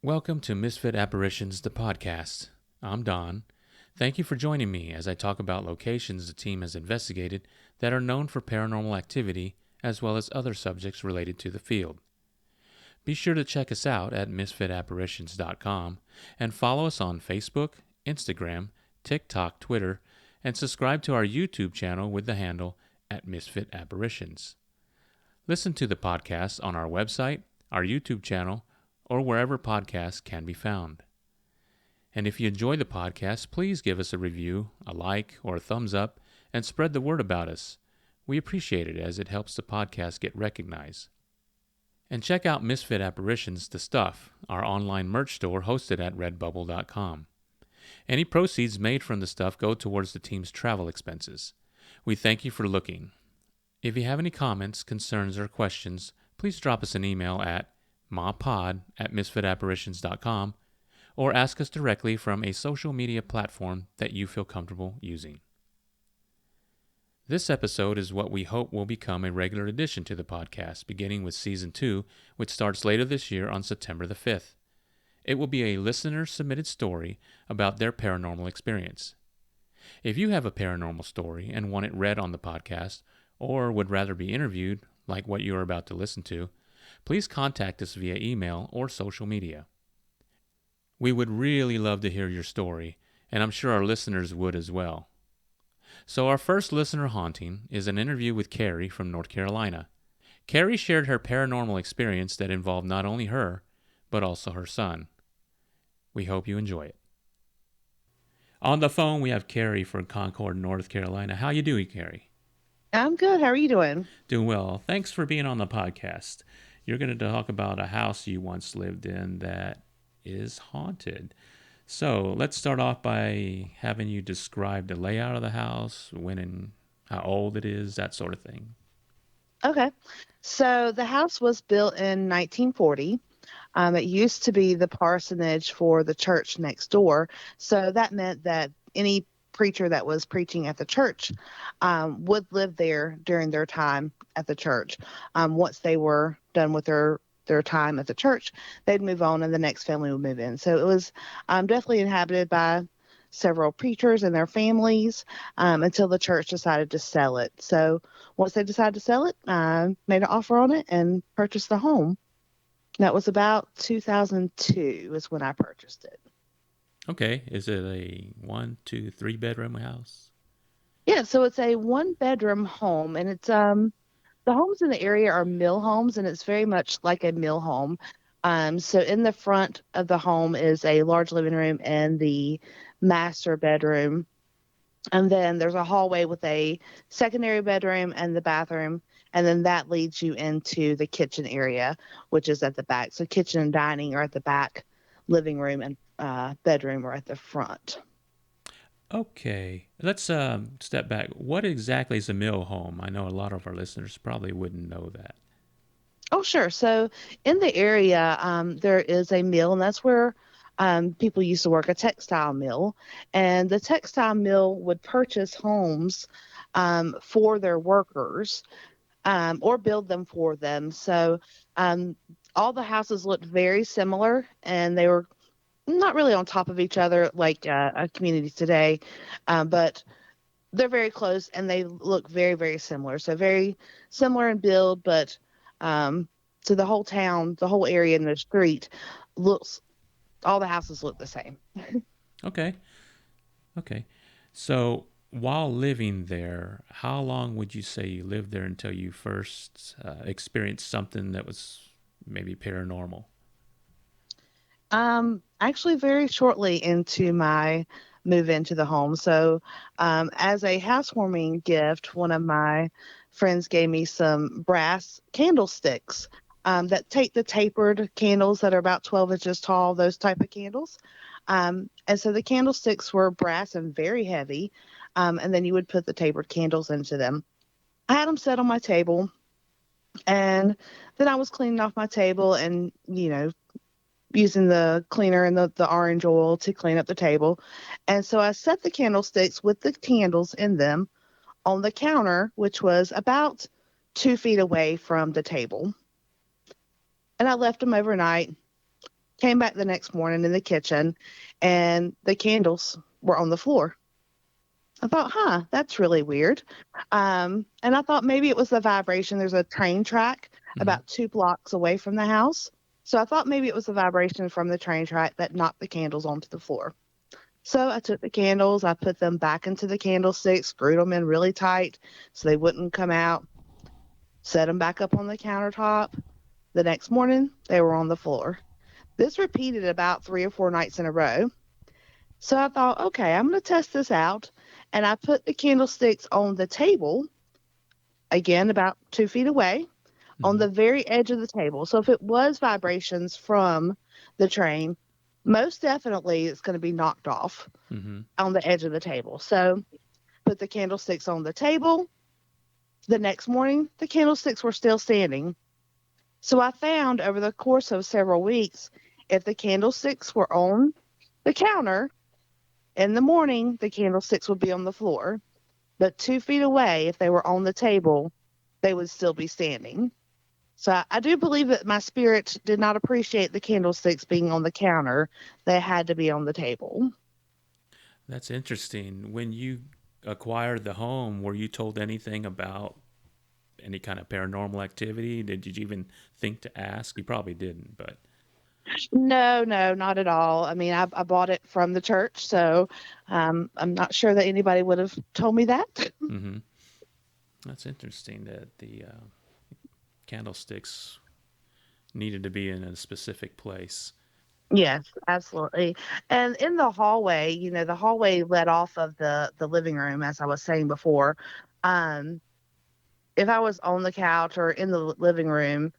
Welcome to Misfit Apparitions, the podcast. I'm Don. Thank you for joining me as I talk about locations the team has investigated that are known for paranormal activity, as well as other subjects related to the field. Be sure to check us out at misfitapparitions.com and follow us on Facebook, Instagram, TikTok, Twitter, and subscribe to our YouTube channel with the handle at Misfit Apparitions. Listen to the podcast on our website, our YouTube channel, or wherever podcasts can be found. And if you enjoy the podcast, please give us a review, a like, or a thumbs up, and spread the word about us. We appreciate it as it helps the podcast get recognized. And check out Misfit Apparitions, The Stuff, our online merch store hosted at redbubble.com. Any proceeds made from the stuff go towards the team's travel expenses. We thank you for looking. If you have any comments, concerns, or questions, please drop us an email at mapod@misfitapparitions.com or ask us directly from a social media platform that you feel comfortable using. This episode is what we hope will become a regular addition to the podcast, beginning with Season 2, which starts later this year on September the 5th. It will be a listener-submitted story about their paranormal experience. If you have a paranormal story and want it read on the podcast, or would rather be interviewed, like what you are about to listen to, please contact us via email or social media. We would really love to hear your story, and I'm sure our listeners would as well. So our first listener haunting is an interview with Karie from North Carolina. Karie shared her paranormal experience that involved not only her, but also her son. We hope you enjoy it. On the phone, we have Karie from Concord, North Carolina. How you doing, Karie? I'm good. How are you doing? Doing well. Thanks for being on the podcast. You're going to talk about a house you once lived in that is haunted. So let's start off by having you describe the layout of the house, when and how old it is, that sort of thing. Okay. So the house was built in 1940. It used to be the parsonage for the church next door. So that meant that any preacher that was preaching at the church would live there during their time at the church. Once they were done with their time at the church, they'd move on and the next family would move in. So it was definitely inhabited by several preachers and their families until the church decided to sell it. So once they decided to sell it, made an offer on it and purchased the home. That was about 2002 is when I purchased it. Okay, is it a 1, 2, 3 bedroom house? Yeah, so it's a one bedroom home and it's the homes in the area are mill homes and it's very much like a mill home. So in the front of the home is a large living room and the master bedroom. And then there's a hallway with a secondary bedroom and the bathroom. And then that leads you into the kitchen area, which is at the back. So kitchen and dining are at the back, living room and bedroom are at the front. Okay, let's step back. What exactly is a mill home? I know a lot of our listeners probably wouldn't know that. Oh, sure. So in the area, there is a mill, and that's where people used to work, a textile mill. And the textile mill would purchase homes for their workers or build them for them. So um, all the houses looked very similar, and they were not really on top of each other like a community today, but they're very close and they look very, very similar. So very similar in build, but um, so the whole town, the whole area in the street looks, all the houses look the same. Okay, okay. So while living there, how long would you say you lived there until you first experienced something that was maybe paranormal? Actually, very shortly into my move into the home. So, as a housewarming gift, one of my friends gave me some brass candlesticks that take the tapered candles that are about 12 inches tall, those type of candles. And so the candlesticks were brass and very heavy. And then you would put the tapered candles into them. I had them set on my table, and then I was cleaning off my table and, using the cleaner and the orange oil to clean up the table. And so I set the candlesticks with the candles in them on the counter, which was about 2 feet away from the table. And I left them overnight. Came back the next morning in the kitchen, and the candles were on the floor. I thought, huh, that's really weird. And I thought maybe it was the vibration. There's a train track Hmm. about 2 blocks away from the house. So I thought maybe it was the vibration from the train track that knocked the candles onto the floor. So I took the candles, I put them back into the candlestick, screwed them in really tight so they wouldn't come out, set them back up on the countertop. The next morning, they were on the floor. This repeated about 3 or 4 nights in a row. So I thought, okay, I'm going to test this out. And I put the candlesticks on the table, again, about 2 feet away, on Hmm. the very edge of the table. So if it was vibrations from the train, most definitely it's going to be knocked off Hmm. on the edge of the table. So put the candlesticks on the table. The next morning, the candlesticks were still standing. So I found over the course of several weeks, if the candlesticks were on the counter in the morning, the candlesticks would be on the floor. But 2 feet away, if they were on the table, they would still be standing. So I do believe that my spirit did not appreciate the candlesticks being on the counter. They had to be on the table. That's interesting. When you acquired the home, were you told anything about any kind of paranormal activity? Did you even think to ask? You probably didn't, but No, no, not at all. I mean, I bought it from the church, so I'm not sure that anybody would have told me that. hmm, that's interesting that the candlesticks needed to be in a specific place. Yes, absolutely. And in the hallway, the hallway led off of the living room, as I was saying before. Um, if I was on the couch or in the living room,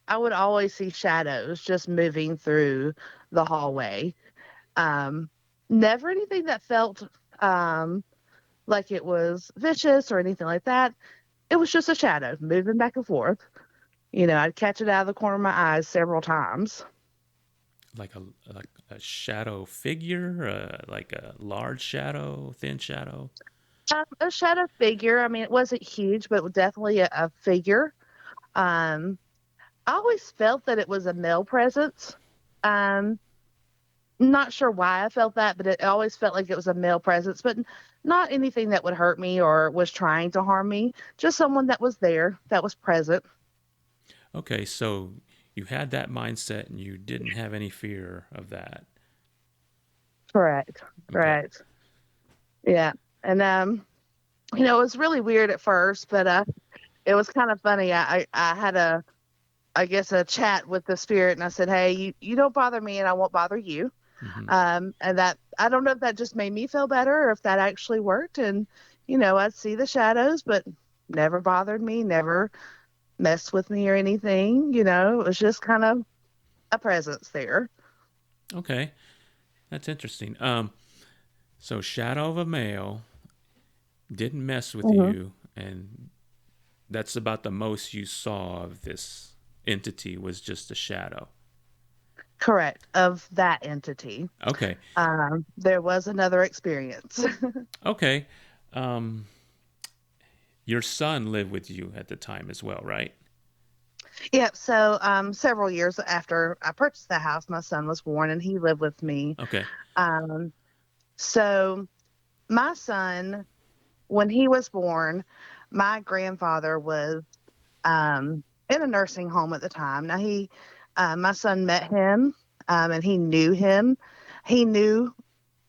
I would always see shadows just moving through the hallway. Um, Never anything that felt um, like it was vicious or anything like that. It was just a shadow moving back and forth. I'd catch it out of the corner of my eyes several times. Like a shadow figure, like a large shadow, thin shadow. A shadow figure. I mean, it wasn't huge, but it was definitely a figure. Um, I always felt that it was a male presence. Um, Not sure why I felt that, but it always felt like it was a male presence, but not anything that would hurt me or was trying to harm me. Just someone that was there, that was present. Okay, so you had that mindset and you didn't have any fear of that. Correct. Okay. Correct. Yeah. And it was really weird at first, but it was kind of funny. I had I guess a chat with the spirit, and I said, "Hey, you don't bother me and I won't bother you." Hmm. And that, I don't know if that just made me feel better or if that actually worked. And, I'd see the shadows, but never bothered me, never messed with me or anything. It was just kind of a presence there. Okay, that's interesting. So shadow of a male didn't mess with Hmm. you, and that's about the most you saw of this entity was just a shadow. Correct. Of that entity. Okay. There was another experience. Okay. Um, your son lived with you at the time as well, right? Yeah. So, several years after I purchased the house, my son was born and he lived with me. Okay. Um, so my son, when he was born, my grandfather was in a nursing home at the time. Now my son met him, and he knew him. He knew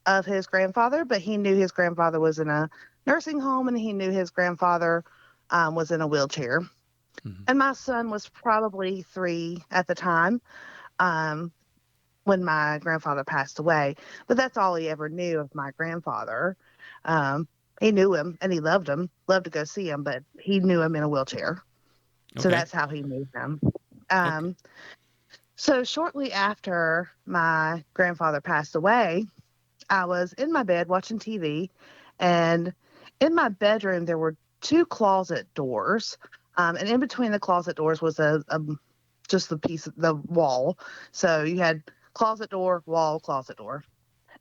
of his grandfather, but he knew his grandfather was in a nursing home, and he knew his grandfather was in a wheelchair. Hmm. And my son was probably 3 at the time um, when my grandfather passed away. But that's all he ever knew of my grandfather. Um, he knew him and he loved to go see him, but he knew him in a wheelchair. So Okay. that's how he knew him. Okay. Um, so shortly after my grandfather passed away, I was in my bed watching TV, and in my bedroom there were two closet doors, and in between the closet doors was a just the piece of the wall. So you had closet door, wall, closet door.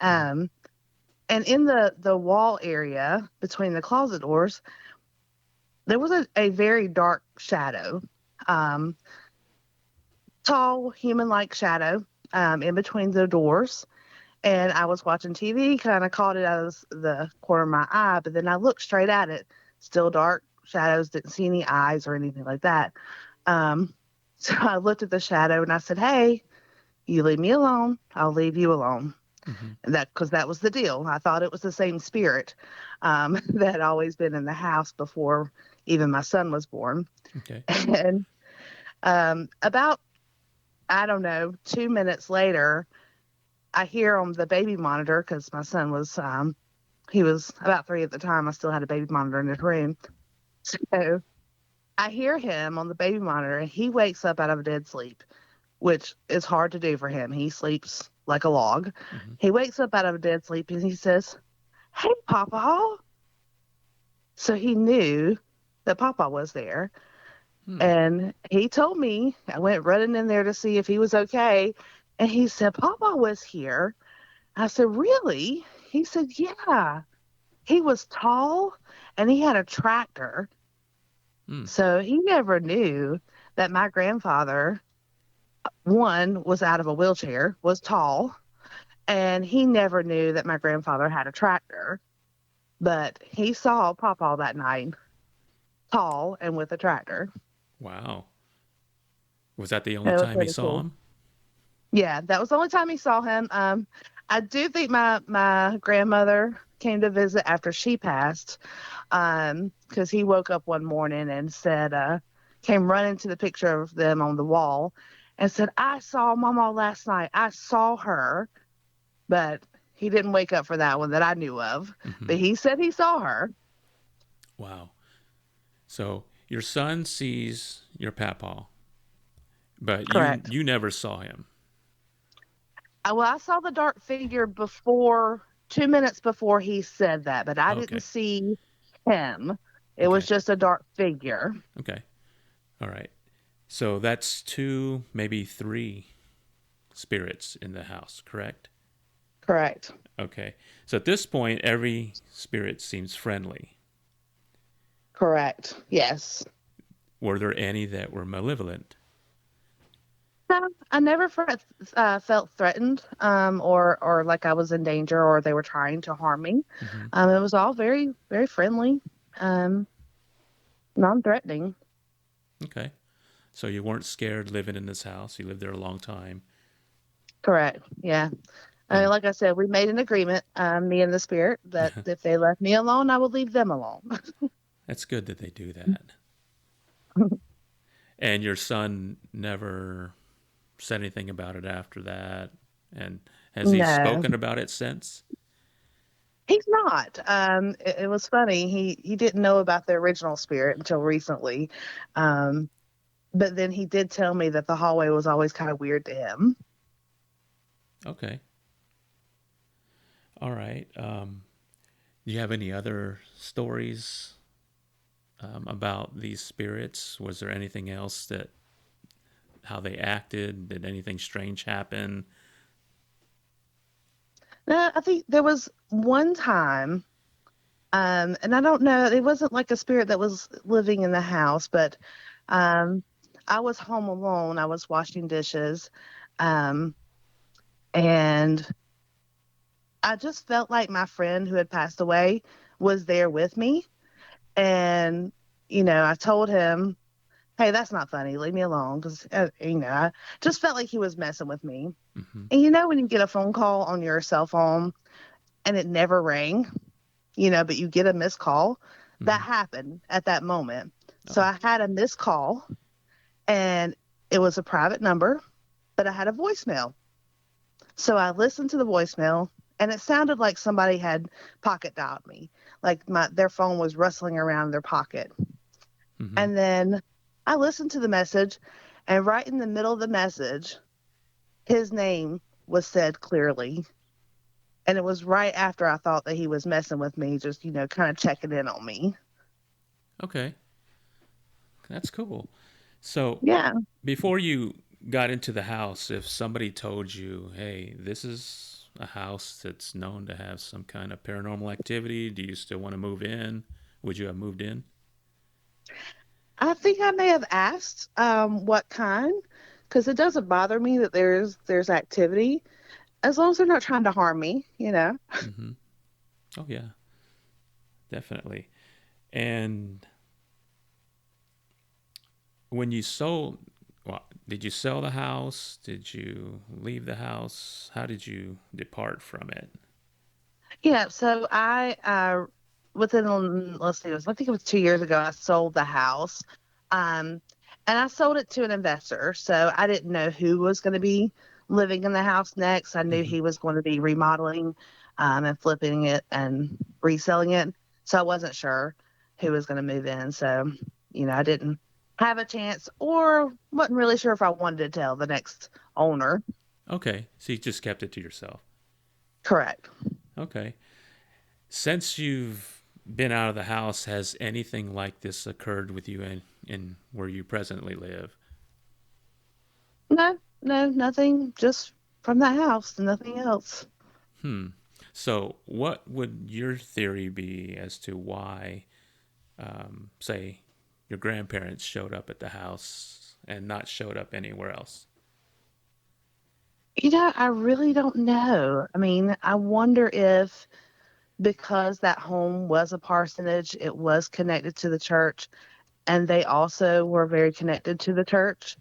Mhm. Um, and in the wall area between the closet doors, there was a very dark shadow, um, tall human like shadow. in between the doors, and I was watching TV, kind of caught it out of the corner of my eye, but then I looked straight at it, still dark shadows, didn't see any eyes or anything like that. Um, so I looked at the shadow and I said, "Hey, you leave me alone, I'll leave you alone." Mm-hmm. And that because that was the deal. I thought it was the same spirit that had always been in the house before even my son was born. Okay. And about I don't know 2 minutes later, I hear on the baby monitor because my son was he was about 3 at the time. I still had a baby monitor in his room, so I hear him on the baby monitor, and he wakes up out of a dead sleep, which is hard to do for him. He sleeps like a log. Mm-hmm. He wakes up out of a dead sleep and he says, "Hey, Papa." So he knew that Papa was there. Hmm. And he told me, I went running in there to see if he was okay. And he said, "Papa was here." I said, "Really?" He said, "Yeah." He was tall and he had a tractor. Hmm. So he never knew that my grandfather, one, was out of a wheelchair, was tall, and he never knew that my grandfather had a tractor. But he saw Papa that night, tall and with a tractor. Wow. Was that the only It was time he pretty saw cool. him? Yeah, that was the only time he saw him. I do think my grandmother came to visit after she passed, because he woke up one morning and said, came running to the picture of them on the wall, and said, "I saw Mama last night. I saw her," but he didn't wake up for that one that I knew of. Mm-hmm. But he said he saw her. Wow. So your son sees your papaw, but you Correct. you never saw him. Well, I saw the dark figure before 2 minutes before he said that, but I didn't Okay. see him. It was Okay. just a dark figure. Okay. All right. So that's two, maybe three spirits in the house, correct? Correct. Okay. So at this point, every spirit seems friendly. Correct. Yes. Were there any that were malevolent? No, I never felt threatened, or like I was in danger or they were trying to harm me. Mm-hmm. It was all very, very friendly, um, non-threatening. Okay. So you weren't scared living in this house. You lived there a long time. Correct. Yeah. And Like I said, we made an agreement, me and the spirit, that if they left me alone, I would leave them alone. that's good that they do that. And your son never said anything about it after that. And has he No, spoken about it since? he's not. It was funny. He didn't know about the original spirit until recently, um, but then he did tell me that the hallway was always kind of weird to him. Okay. All right. Do you have any other stories about these spirits? Was there anything else that how they acted? Did anything strange happen? No, I think there was one time, and I don't know, it wasn't like a spirit that was living in the house, but um, I was home alone. I was washing dishes, um, and I just felt like my friend who had passed away was there with me. And, I told him, "Hey, that's not funny. Leave me alone." Because, I just felt like he was messing with me. Mm-hmm. And when you get a phone call on your cell phone and it never rang, but you get a missed call, that Mm-hmm. happened at that moment. So Oh, I had a missed call and it was a private number, but I had a voicemail. So I listened to the voicemail and it sounded like somebody had pocket dialed me, like their phone was rustling around in their pocket. mm-hmm. And then I listened to the message, and right in the middle of the message, his name was said clearly. And it was right after I thought that he was messing with me, just, kind of checking in on me. Okay, that's cool. So Yeah. before you got into the house, if somebody told you, "Hey, this is a house that's known to have some kind of paranormal activity. Do you still want to move in?" Would you have moved in? I think I may have asked what kind, because it doesn't bother me that there's activity as long as they're not trying to harm me, you know. Mm-hmm. Oh yeah, definitely. And when you sold, well, did you sell the house? Did you leave the house? How did you depart from it? Yeah, so within, let's see, I think it was 2 years ago, I sold the house. Um, and I sold it to an investor. So I didn't know who was going to be living in the house next. I knew Mm-hmm. he was going to be remodeling, and flipping it and reselling it. So I wasn't sure who was going to move in. So, I didn't have a chance or wasn't really sure if I wanted to tell the next owner. Okay, so you just kept it to yourself. Correct. Okay. Since you've been out of the house, has anything like this occurred with you in where you presently live? No, no, nothing. Just from the house, nothing else. Hmm. So, what would your theory be as to why, say, your grandparents showed up at the house and not showed up anywhere else? I really don't know. I mean, I wonder if because that home was a parsonage, it was connected to the church, and they also were very connected to the church.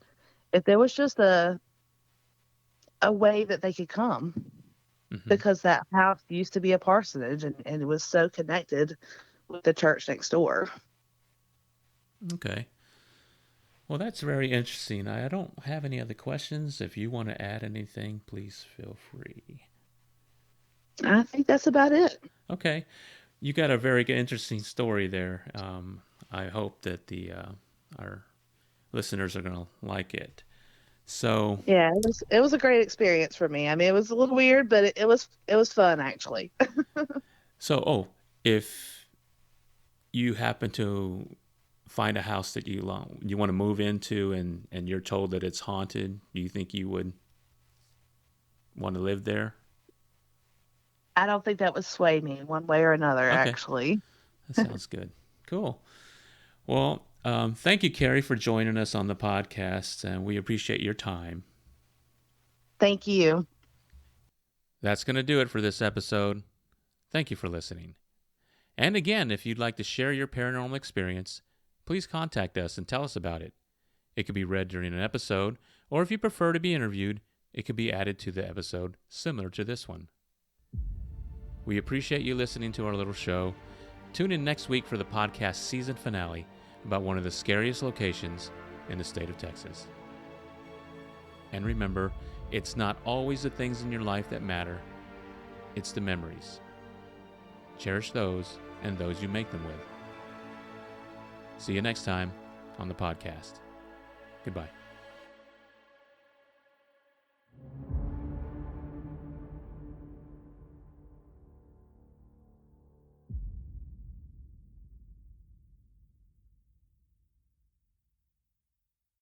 If there was just a way that they could come, Mm-hmm. because that house used to be a parsonage, and it was so connected with the church next door. Okay. Well, that's very interesting. I don't have any other questions. If you want to add anything, please feel free. I think that's about it. Okay. You got a very interesting story there. I hope that the our listeners are going to like it. So, Yeah, it was a great experience for me. I mean, it was a little weird, but it was fun actually. oh, if you happen to find a house that you want to move into and you're told that it's haunted, do you think you would want to live there? I don't think that would sway me one way or another, Okay, actually. that sounds good. Cool. Well, thank you, Karie, for joining us on the podcast, and we appreciate your time. Thank you. That's going to do it for this episode. Thank you for listening. And again, if you'd like to share your paranormal experience, please contact us and tell us about it. It could be read during an episode, or if you prefer to be interviewed, it could be added to the episode similar to this one. We appreciate you listening to our little show. Tune in next week for the podcast season finale about one of the scariest locations in the state of Texas. And remember, it's not always the things in your life that matter, it's the memories. Cherish those and those you make them with. See you next time on the podcast. Goodbye.